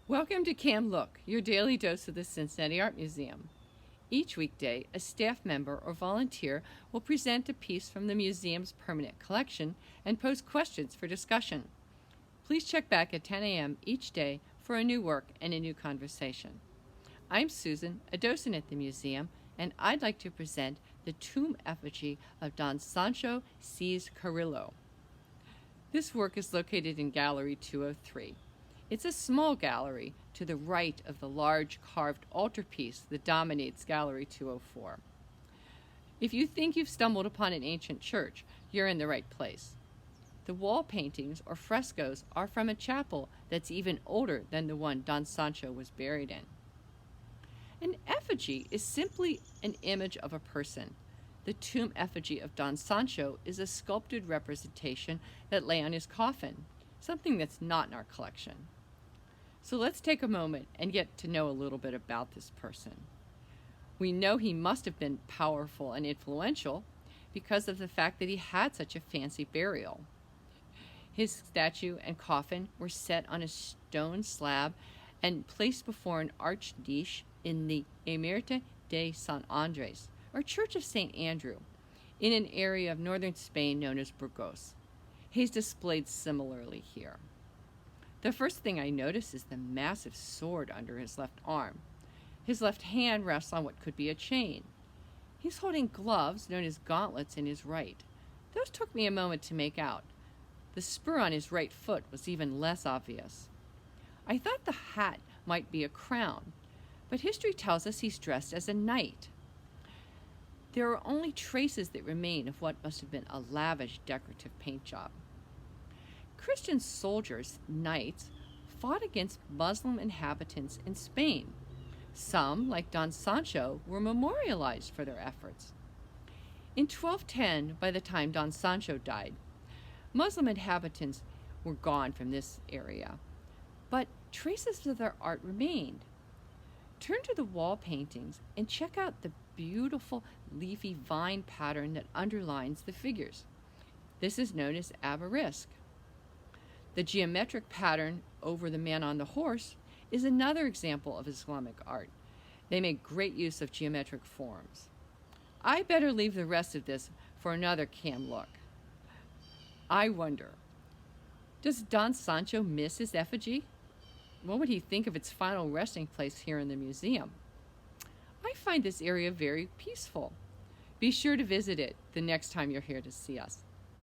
Welcome to Cam Look, your daily dose of the Cincinnati Art Museum. Each weekday, a staff member or volunteer will present a piece from the museum's permanent collection and pose questions for discussion. Please check back at 10 a.m. each day for a new work and a new conversation. I'm Susan, a docent at the museum, and I'd like to present the tomb effigy of Don Sancho Saiz Carillo. This work is located in Gallery 203. It's a small gallery to the right of the large carved altarpiece that dominates Gallery 204. If you think you've stumbled upon an ancient church, you're in the right place. The wall paintings or frescoes are from a chapel that's even older than the one Don Sancho was buried in. An effigy is simply an image of a person. The tomb effigy of Don Sancho is a sculpted representation that lay on his coffin, something that's not in our collection. So let's take a moment and get to know a little bit about this person. We know he must have been powerful and influential because of the fact that he had such a fancy burial. His statue and coffin were set on a stone slab and placed before an arched niche in the Ermita de San Andres, or Church of St. Andrew, in an area of northern Spain known as Burgos. He's displayed similarly here. The first thing I notice is the massive sword under his left arm. His left hand rests on what could be a chain. He's holding gloves known as gauntlets in his right. Those took me a moment to make out. The spur on his right foot was even less obvious. I thought the hat might be a crown, but history tells us he's dressed as a knight. There are only traces that remain of what must have been a lavish decorative paint job. Christian soldiers, knights, fought against Muslim inhabitants in Spain. Some, like Don Sancho, were memorialized for their efforts. In 1210, by the time Don Sancho died, Muslim inhabitants were gone from this area, but traces of their art remained. Turn to the wall paintings and check out the beautiful leafy vine pattern that underlines the figures. This is known as arabesque. The geometric pattern over the man on the horse is another example of Islamic art. They make great use of geometric forms. I better leave the rest of this for another Cam Look. I wonder, does Don Sancho miss his effigy? What would he think of its final resting place here in the museum? I find this area very peaceful. Be sure to visit it the next time you're here to see us.